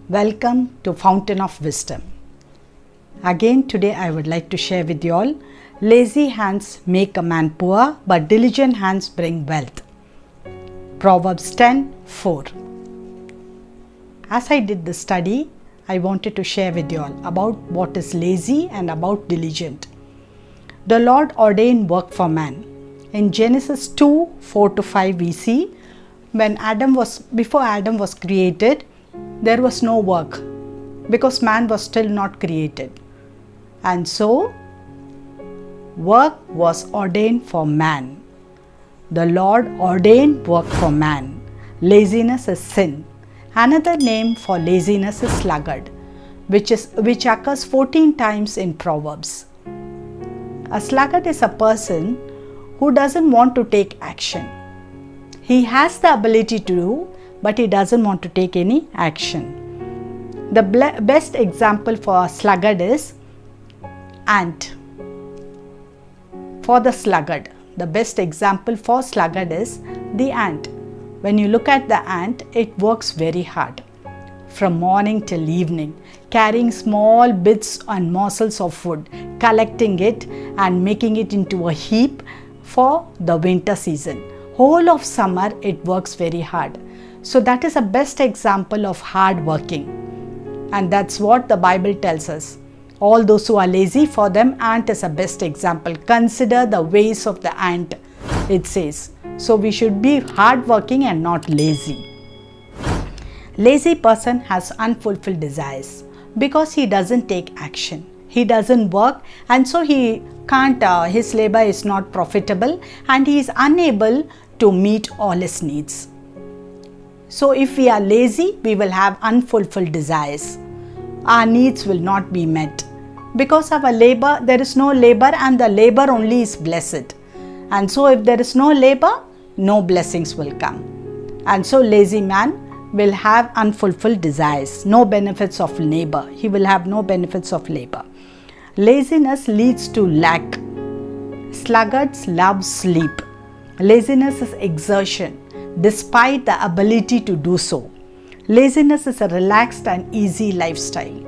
Welcome to Fountain of Wisdom. Again today I would like to share with you all, lazy hands make a man poor, but diligent hands bring wealth. Proverbs 10:4. As I did the study, I wanted to share with you all about what is lazy and about diligent. The Lord ordained work for man. In Genesis 2:4-5 we see, before Adam was created, there was no work because man was still not created. And so, work was ordained for man. The Lord ordained work for man. Laziness is sin. Another name for laziness is sluggard, which occurs 14 times in Proverbs. A sluggard is a person who doesn't want to take action. He has the ability to do, but he doesn't want to take any action. The best example for a sluggard is ant. For the sluggard, the best example for sluggard is the ant. When you look at the ant, it works very hard from morning till evening, carrying small bits and morsels of wood, collecting it and making it into a heap for the winter season. Whole of summer it works very hard. So that is a best example of hard working. And that's what the Bible tells us. All those who are lazy, for them ant is a best example. Consider the ways of the ant, it says. So we should be hard working and not lazy. Lazy person has unfulfilled desires because he doesn't take action. He doesn't work, and so he can't, his labor is not profitable and he is unable to meet all his needs. So if we are lazy, we will have unfulfilled desires. Our needs will not be met. Because of our labor, there is no labor, and the labor only is blessed. And so if there is no labor, no blessings will come. And so lazy man will have unfulfilled desires, no benefits of labor. He will have no benefits of labor. Laziness leads to lack. Sluggards love sleep. Laziness is exertion, despite the ability to do so. Laziness is a relaxed and easy lifestyle.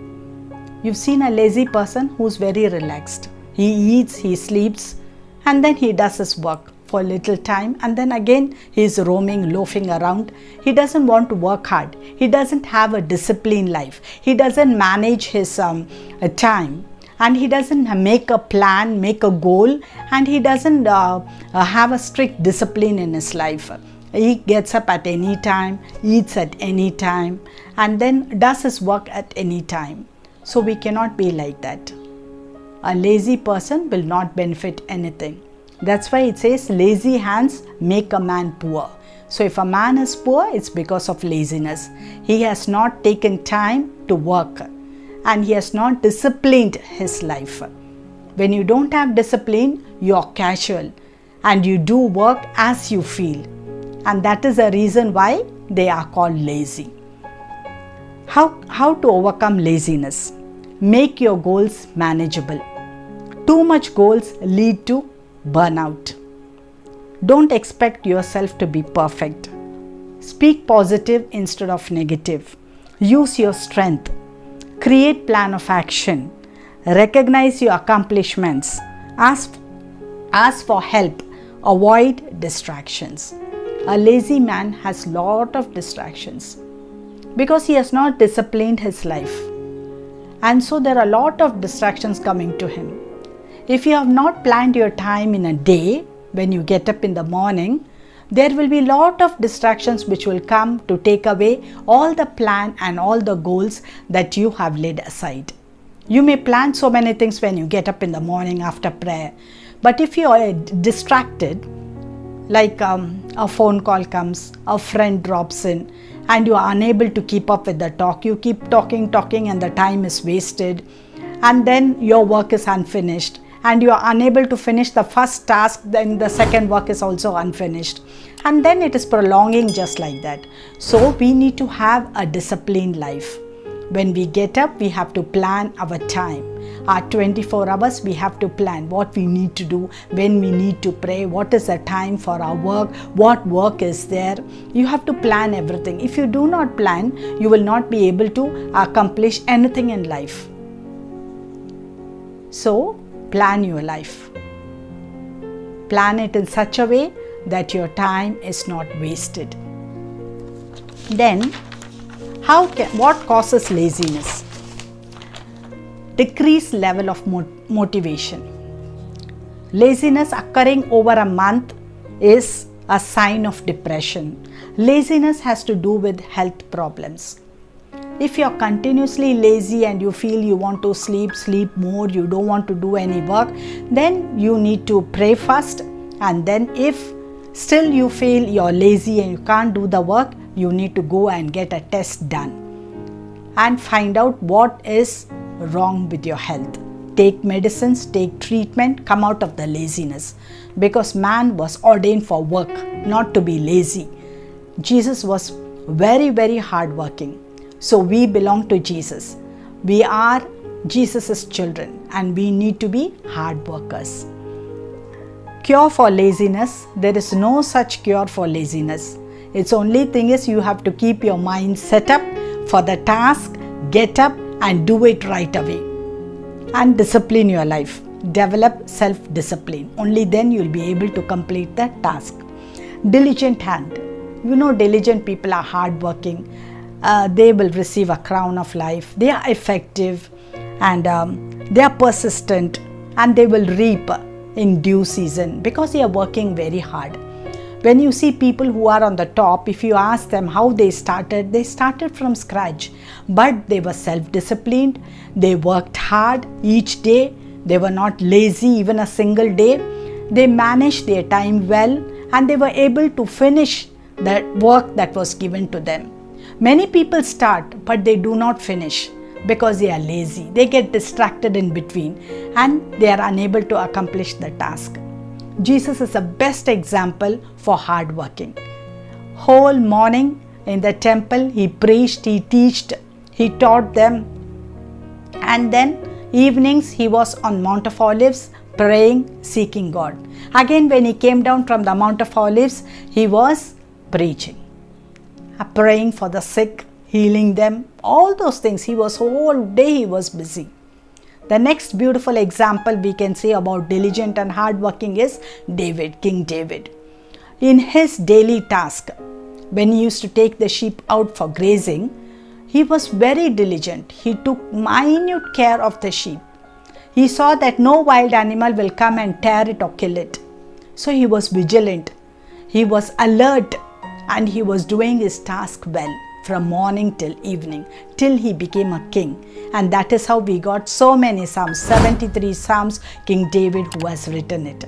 You've seen a lazy person who's very relaxed. He eats, he sleeps, and then he does his work for a little time, and then again he's roaming, loafing around. He doesn't want to work hard. He doesn't have a disciplined life. He doesn't manage his time, and he doesn't make a plan, make a goal, and he doesn't have a strict discipline in his life. He gets up at any time, eats at any time, and then does his work at any time. So we cannot be like that. A lazy person will not benefit anything. That's why it says lazy hands make a man poor. So if a man is poor, it's because of laziness. He has not taken time to work and he has not disciplined his life. When you don't have discipline, you are casual and you do work as you feel. And that is the reason why they are called lazy. How to overcome laziness? Make your goals manageable. Too much goals lead to burnout. Don't expect yourself to be perfect. Speak positive instead of negative. Use your strength. Create plan of action. Recognize your accomplishments. Ask for help. Avoid distractions. A lazy man has lot of distractions because he has not disciplined his life. And so there are a lot of distractions coming to him. If you have not planned your time in a day, when you get up in the morning, there will be a lot of distractions which will come to take away all the plan and all the goals that you have laid aside. You may plan so many things when you get up in the morning after prayer, but if you are distracted, like a phone call comes, a friend drops in, and you are unable to keep up with the talk. You keep talking and the time is wasted, and then your work is unfinished and you are unable to finish the first task, then the second work is also unfinished, and then it is prolonging just like that. So we need to have a disciplined life. When we get up, we have to plan our time. Our 24 hours, we have to plan what we need to do, when we need to pray, what is the time for our work, what work is there. You have to plan everything. If you do not plan, you will not be able to accomplish anything in life. So, plan your life. Plan it in such a way that your time is not wasted. Then, what causes laziness? Decreased level of motivation. Laziness occurring over a month is a sign of depression. Laziness has to do with health problems. If you are continuously lazy and you feel you want to sleep more, you don't want to do any work, then you need to pray first. And then if still you feel you're lazy and you can't do the work, you need to go and get a test done and find out what is wrong with your health. Take medicines, take treatment, come out of the laziness, because man was ordained for work, not to be lazy. Jesus was very, very hardworking. So we belong to Jesus. We are Jesus' children and we need to be hard workers. Cure for laziness. There is no such cure for laziness. Its only thing is you have to keep your mind set up for the task, get up and do it right away. And discipline your life. Develop self-discipline. Only then you will be able to complete that task. Diligent hand. You know, diligent people are hardworking. They will receive a crown of life. They are effective and they are persistent, and they will reap in due season because they are working very hard. When you see people who are on the top, if you ask them how they started from scratch, but they were self-disciplined, they worked hard each day, they were not lazy even a single day, they managed their time well, and they were able to finish the work that was given to them. Many people start, but they do not finish because they are lazy. They get distracted in between and they are unable to accomplish the task. Jesus is the best example for hard working. Whole morning in the temple, he preached, he taught them, and then evenings he was on Mount of Olives praying, seeking God. Again, when he came down from the Mount of Olives, he was preaching, praying for the sick, healing them, all those things. Whole day he was busy. The next beautiful example we can say about diligent and hardworking is David, King David. In his daily task, when he used to take the sheep out for grazing, he was very diligent. He took minute care of the sheep. He saw that no wild animal will come and tear it or kill it. So he was vigilant. He was alert and he was doing his task well from morning till evening, till he became a king. And that is how we got so many Psalms, 73 Psalms, King David who has written it.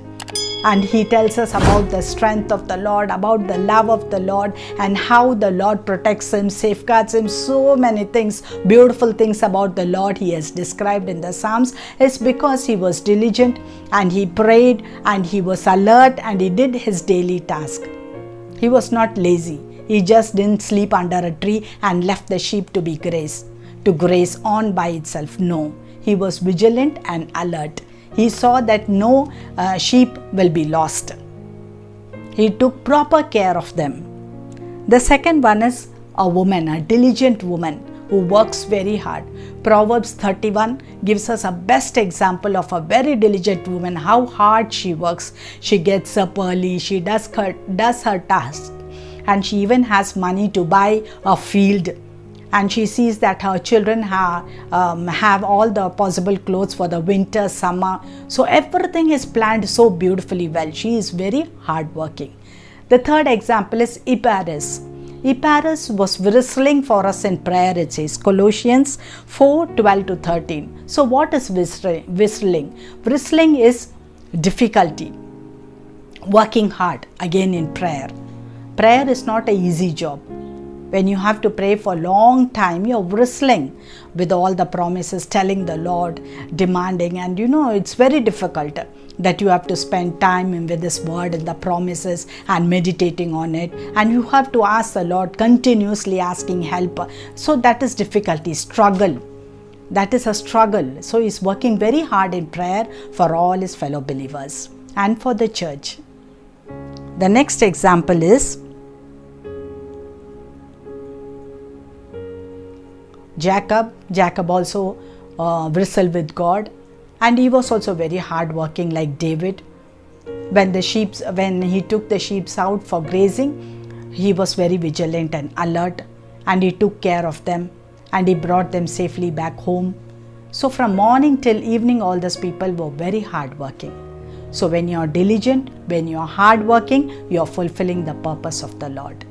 And he tells us about the strength of the Lord, about the love of the Lord, and how the Lord protects him, safeguards him. So many things, beautiful things about the Lord he has described in the Psalms. It's because he was diligent and he prayed and he was alert and he did his daily task. He was not lazy. He just didn't sleep under a tree and left the sheep to graze on by itself. No, he was vigilant and alert. He saw that no sheep will be lost. He took proper care of them. The second one is a woman, a diligent woman who works very hard. Proverbs 31 gives us a best example of a very diligent woman, how hard she works. She gets up early, she does her task, and she even has money to buy a field, and she sees that her children have all the possible clothes for the winter, summer. So everything is planned so beautifully well. She is very hardworking. The third example is Iparis. Iparis was whistling for us in prayer, it says, Colossians 4:12-13. So what is whistling? Whistling is difficulty, working hard, again in prayer. Prayer is not an easy job. When you have to pray for a long time, you're bristling with all the promises, telling the Lord, demanding, and it's very difficult that you have to spend time with this word and the promises and meditating on it, and you have to ask the Lord, continuously asking help. So that is difficulty, struggle. That is a struggle. So he's working very hard in prayer for all his fellow believers and for the church. The next example is Jacob. Jacob also wrestled with God, and he was also very hard working like David. When he took the sheep out for grazing, he was very vigilant and alert, and he took care of them, and he brought them safely back home. So from morning till evening, all those people were very hard working. So when you are diligent, when you are hard working, you are fulfilling the purpose of the Lord.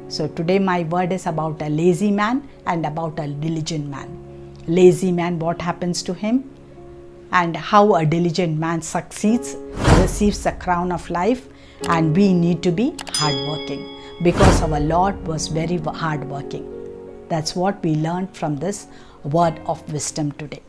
So today my word is about a lazy man and about a diligent man. Lazy man, what happens to him? And how a diligent man succeeds, receives the crown of life. And we need to be hardworking because our Lord was very hardworking. That's what we learned from this word of wisdom today.